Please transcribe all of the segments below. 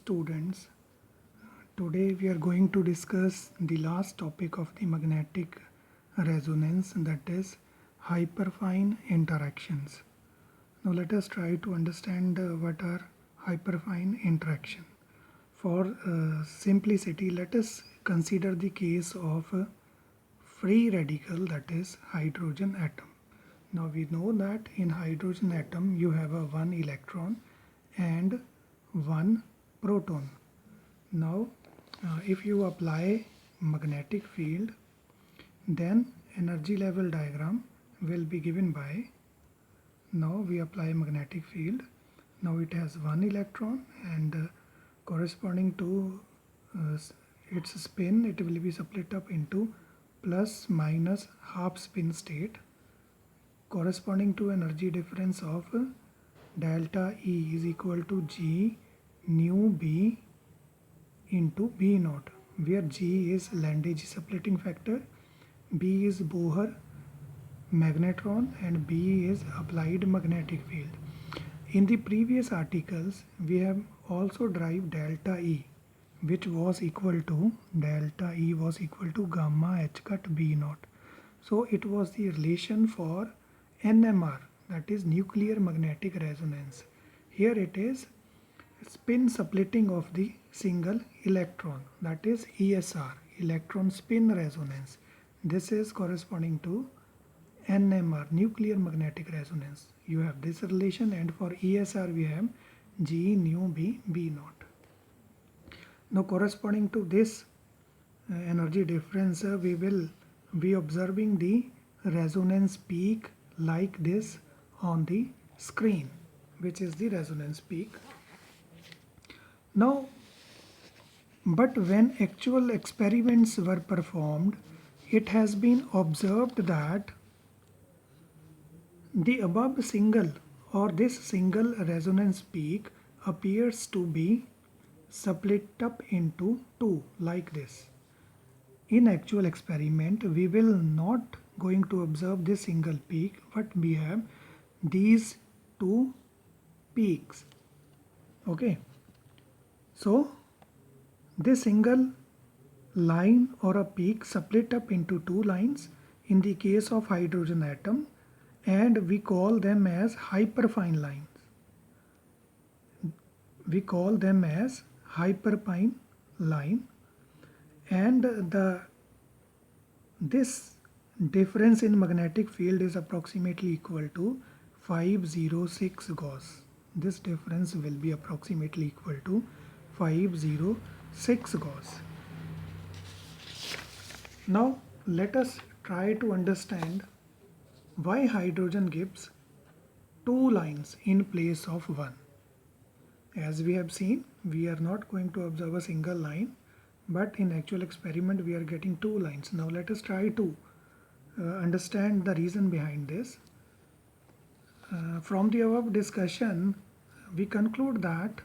students. Today we are going to discuss the last topic of the magnetic resonance, that is hyperfine interactions. Now let us try to understand what are hyperfine interaction. For simplicity, let us consider the case of a free radical, that is hydrogen atom. Now we know that in hydrogen atom you have a one electron and one proton. Now if you apply magnetic field, then energy level diagram will be given by, now we apply magnetic field. Now it has one electron and corresponding to its spin, it will be split up into plus minus half spin state, corresponding to energy difference of delta E is equal to G nu B into B naught, where G is Landage splitting factor, B is Bohr magnetron, and B is applied magnetic field. In the previous articles, we have also derived delta E, which was equal to delta E was equal to gamma H cut B naught. So it was the relation for NMR, that is nuclear magnetic resonance. Here it is spin splitting of the single electron, that is ESR, electron spin resonance. This is corresponding to NMR, nuclear magnetic resonance. You have this relation, and for ESR we have G nu B B naught. Now corresponding to this energy difference, we will be observing the resonance peak like this on the screen, which is the resonance peak. Now, but when actual experiments were performed, it has been observed that the above single or this single resonance peak appears to be split up into two like this. In actual experiment, we will not going to observe this single peak, but we have these two peaks. Okay. So this single line or a peak split up into two lines in the case of hydrogen atom, and we call them as hyperfine lines. We call them as hyperfine line, and this difference in magnetic field is approximately equal to 506 Gauss. This difference will be approximately equal to 506 Gauss. Now let us try to understand why hydrogen gives two lines in place of one. As we have seen, we are not going to observe a single line, but in actual experiment we are getting two lines. Now let us try to understand the reason behind this. From the above discussion, we conclude that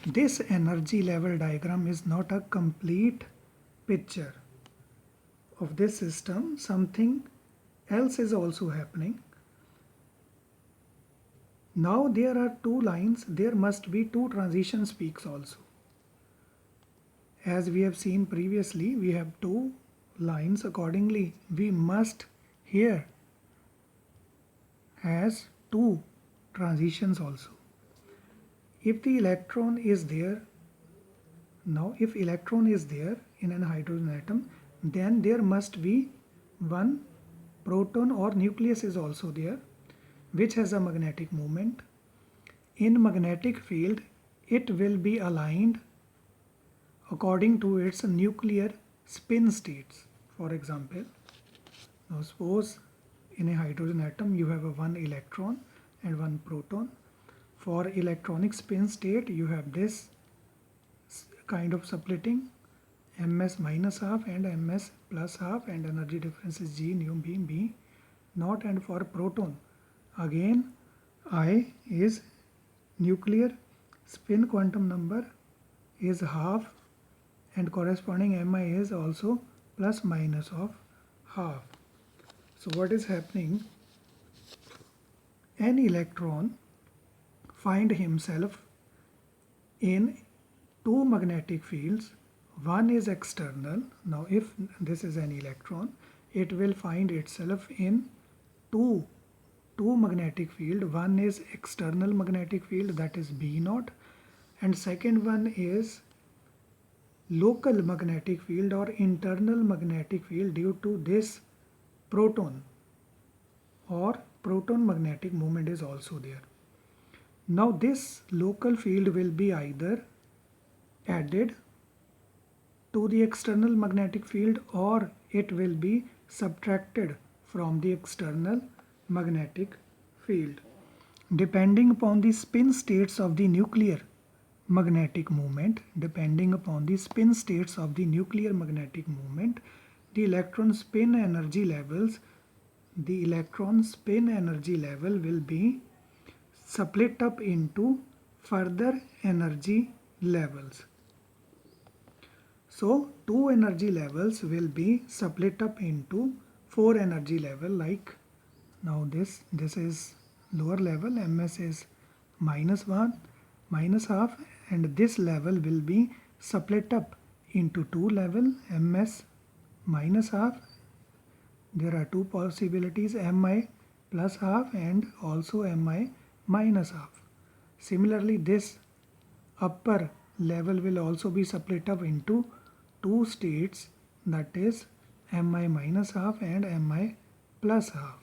this energy level diagram is not a complete picture of this system. Something else is also happening. Now there are two lines, there must be two transition peaks also. As we have seen previously, we have two lines, accordingly we must here has two transitions also. If the electron is there, now if electron is there in an hydrogen atom, then there must be one proton or nucleus is also there, which has a magnetic moment. In magnetic field, it will be aligned according to its nuclear spin states. For example, now suppose in a hydrogen atom you have a one electron and one proton. For electronic spin state, you have this kind of splitting, ms minus half and ms plus half, and energy difference is G nu B B naught. And for proton, again I is nuclear spin quantum number is half, and corresponding mi is also plus minus of half. So what is happening? An electron find himself in two magnetic fields. One is external. Now if this is an electron, it will find itself in two magnetic field. One is external magnetic field, that is B naught, and second one is local magnetic field or internal magnetic field due to this proton, or proton magnetic moment is also there. Now this local field will be either added to the external magnetic field or it will be subtracted from the external magnetic field depending upon the spin states of the nuclear magnetic moment. Depending upon the spin states of the nuclear magnetic moment, the electron spin energy levels will be split up into further energy levels. So two energy levels will be split up into four energy level. Like now this is lower level, ms is -1, -half, and this level will be split up into two level, ms -half. There are two possibilities, mi plus half and also mi minus half. Similarly, this upper level will also be split up into two states, that is mi minus half and mi plus half.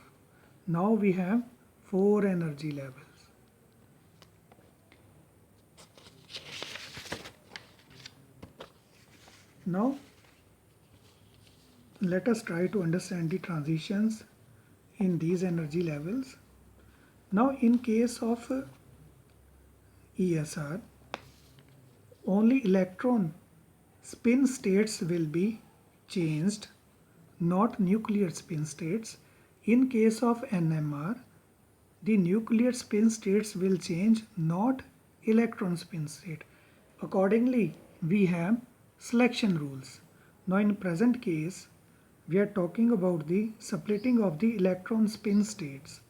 Now we have four energy levels. Now let us try to understand the transitions in these energy levels. Now in case of ESR, only electron spin states will be changed, not nuclear spin states. In case of NMR, the nuclear spin states will change, not electron spin state. Accordingly, we have selection rules. Now in present case, we are talking about the splitting of the electron spin states.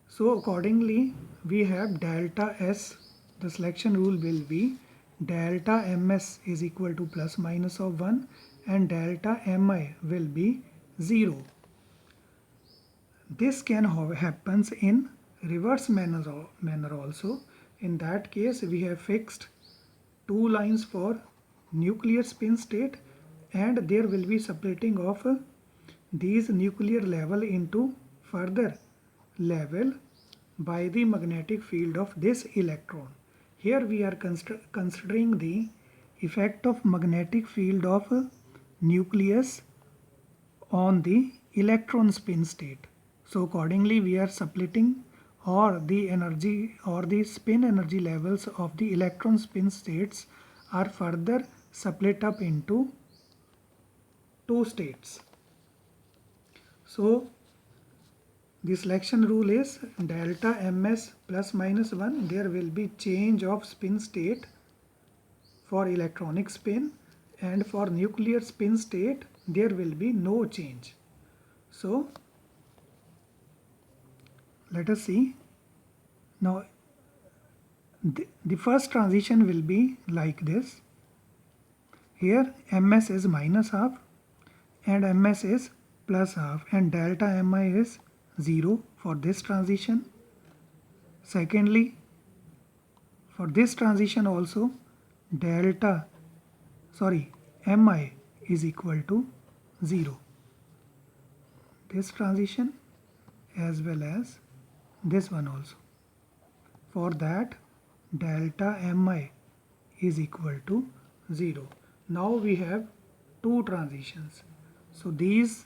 So accordingly, we have delta S. The selection rule will be delta ms is equal to plus minus of 1 and delta mi will be 0. This can happens in reverse manner also. In that case, we have fixed two lines for nuclear spin state, and there will be splitting of these nuclear level into further level by the magnetic field of this electron. Here we are considering the effect of magnetic field of nucleus on the electron spin state. So accordingly, we are splitting, or the energy or the spin energy levels of the electron spin states are further split up into two states. So the selection rule is delta ms plus minus 1. There will be change of spin state for electronic spin, and for nuclear spin state there will be no change. So let us see. Now the first transition will be like this. Here ms is minus half and ms is plus half, and delta mi is 0 for this transition. Secondly, for this transition also mi is equal to 0. This transition as well as this one also. For that, delta mi is equal to 0. Now we have two transitions. So these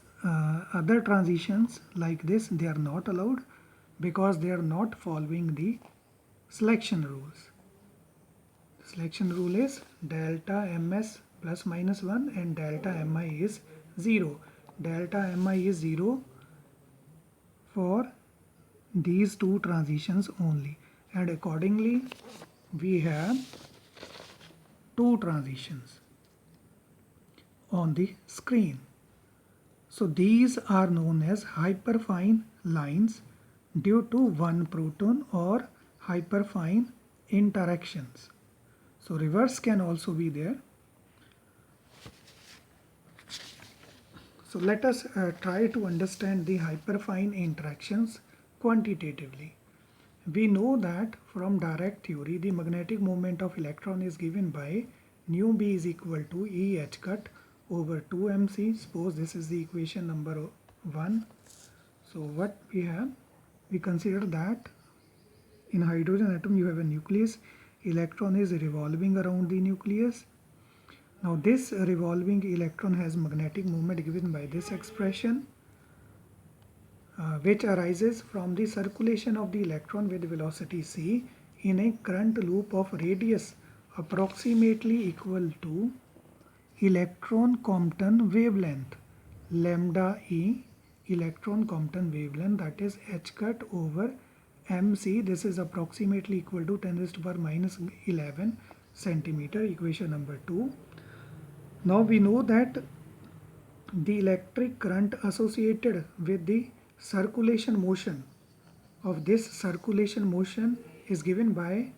other transitions like this, they are not allowed because they are not following the selection rules. The selection rule is delta ms plus minus 1 and delta mi is 0. Delta mi is 0 for these two transitions only, and accordingly we have two transitions on the screen. So these are known as hyperfine lines due to one proton or hyperfine interactions. So reverse can also be there. So let us try to understand the hyperfine interactions quantitatively. We know that from direct theory, the magnetic moment of electron is given by nu b is equal to E h cut over 2mc. Suppose this is the equation number 1. So what we have, we consider that in hydrogen atom you have a nucleus, electron is revolving around the nucleus. Now this revolving electron has magnetic moment given by this expression, which arises from the circulation of the electron with velocity c in a current loop of radius approximately equal to electron Compton wavelength lambda e, electron Compton wavelength, that is h cut over mc. This is approximately equal to 10 raised to power minus 11 centimeter, equation number 2. Now we know that the electric current associated with the circulation motion of this circulation motion is given by,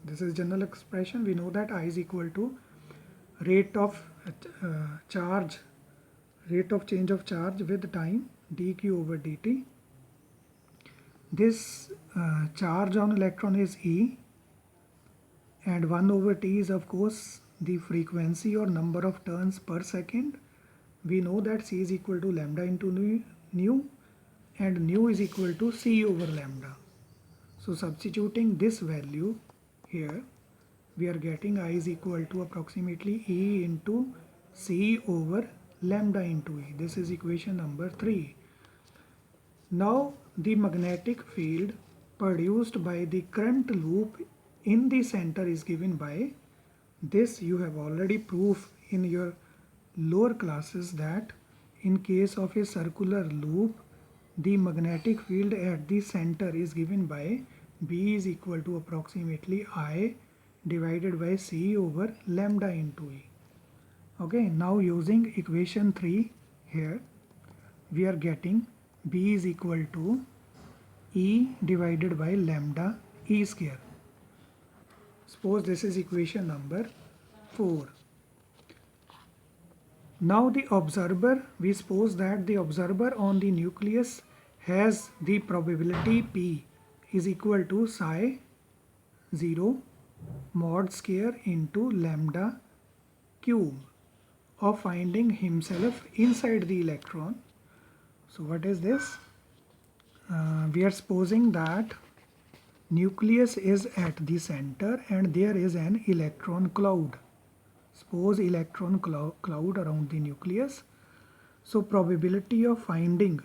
this is general expression, we know that I is equal to rate of charge, rate of change of charge with time, dq over dt. This charge on electron is E, and 1 over t is of course the frequency or number of turns per second. We know that c is equal to lambda into nu, and nu is equal to c over lambda. So substituting this value here, we are getting I is equal to approximately E into c over lambda into E. This is equation number 3. Now the magnetic field produced by the current loop in the center is given by this. You have already proved in your lower classes that in case of a circular loop, the magnetic field at the center is given by B is equal to approximately I divided by C over lambda into E. Okay, now using equation 3 here, we are getting B is equal to E divided by lambda E square. Suppose this is equation number 4. Now the observer, we suppose that the observer on the nucleus has the probability P is equal to psi 0 mod square into lambda cube of finding himself inside the electron. So what is this? We are supposing that nucleus is at the center and there is an electron cloud. Suppose electron cloud around the nucleus. So probability of finding,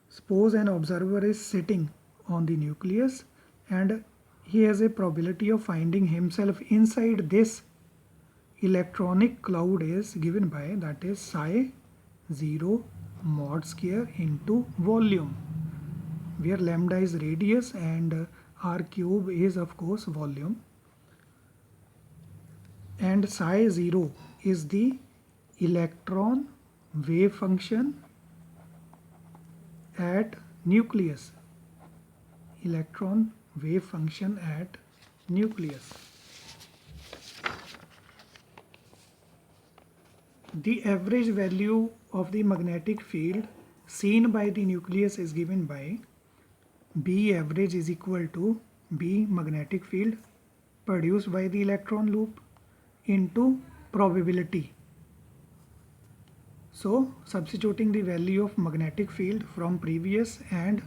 suppose an observer is sitting on the nucleus and he has a probability of finding himself inside this electronic cloud is given by, that is psi 0 mod square into volume, where lambda is radius and r cube is of course volume, and psi 0 is the electron wave function at nucleus, electron wave function at nucleus. The average value of the magnetic field seen by the nucleus is given by B average is equal to B magnetic field produced by the electron loop into probability. So substituting the value of magnetic field from previous and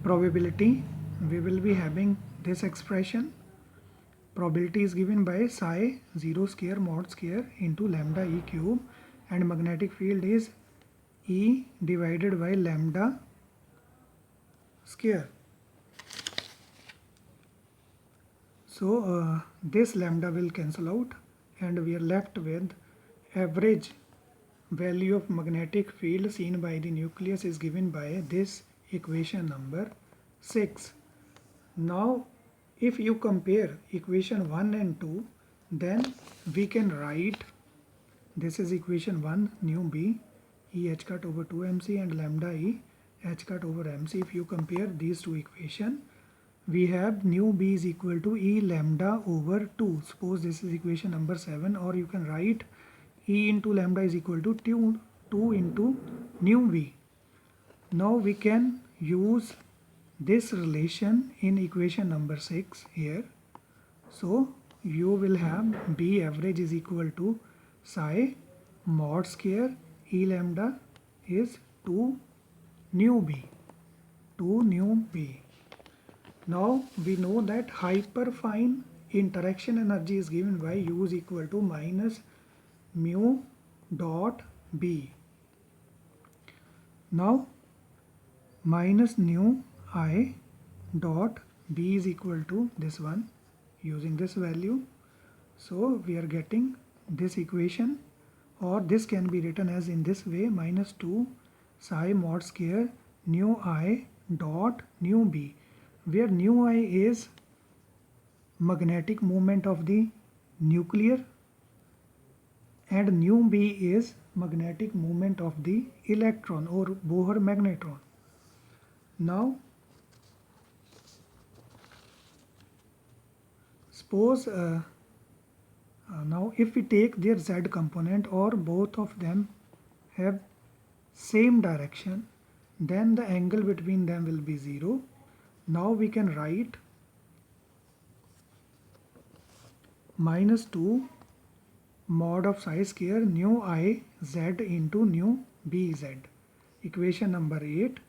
probability, we will be having this expression. Probability is given by psi 0 square mod square into lambda E cube, and magnetic field is E divided by lambda square. So this lambda will cancel out and we are left with average value of magnetic field seen by the nucleus is given by this equation number 6. Now if you compare equation 1 and 2, then we can write, this is equation 1 nu b E h cut over 2mc and lambda E h cut over mc. If you compare these two equations, we have nu B is equal to E lambda over 2. Suppose this is equation number 7, or you can write E into lambda is equal to 2 into nu B. Now we can use this relation in equation number 6 here. So you will have B average is equal to psi mod square E lambda is 2 nu B. 2 nu B. Now we know that hyperfine interaction energy is given by U is equal to minus mu dot B. Now minus nu I dot B is equal to this one, using this value. So we are getting this equation, or this can be written as in this way, minus 2 psi mod square nu I dot nu B, where nu I is magnetic moment of the nuclear and nu B is magnetic moment of the electron or Bohr magnetron. Now suppose now if we take their z component, or both of them have same direction, then the angle between them will be 0. Now we can write minus 2 mod of psi square nu I z into nu B z. Equation number 8.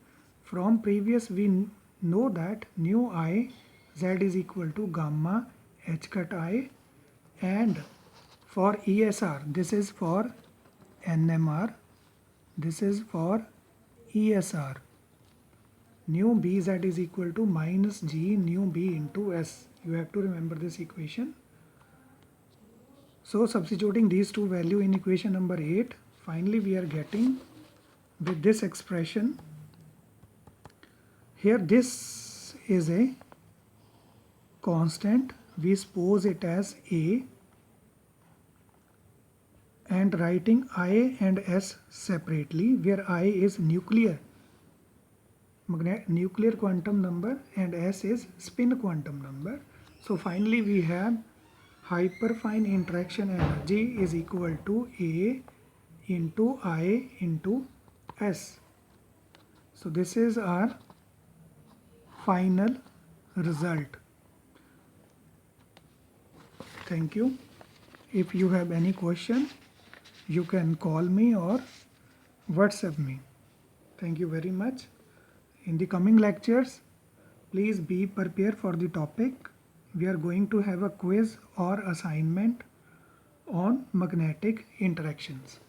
From previous we know that nu I z is equal to gamma h cut I, and for ESR, this is for NMR, this is for ESR, nu Bz is equal to minus G nu B into S. You have to remember this equation. So substituting these two values in equation number 8, finally we are getting with this expression. Here this is a constant, we suppose it as A, and writing I and S separately, where I is nuclear quantum number and S is spin quantum number. So finally we have hyperfine interaction energy is equal to A into I into S. So this is our final result. Thank you. If you have any question, you can call me or WhatsApp me. Thank you very much. In the coming lectures, please be prepared for the topic. We are going to have a quiz or assignment on magnetic interactions.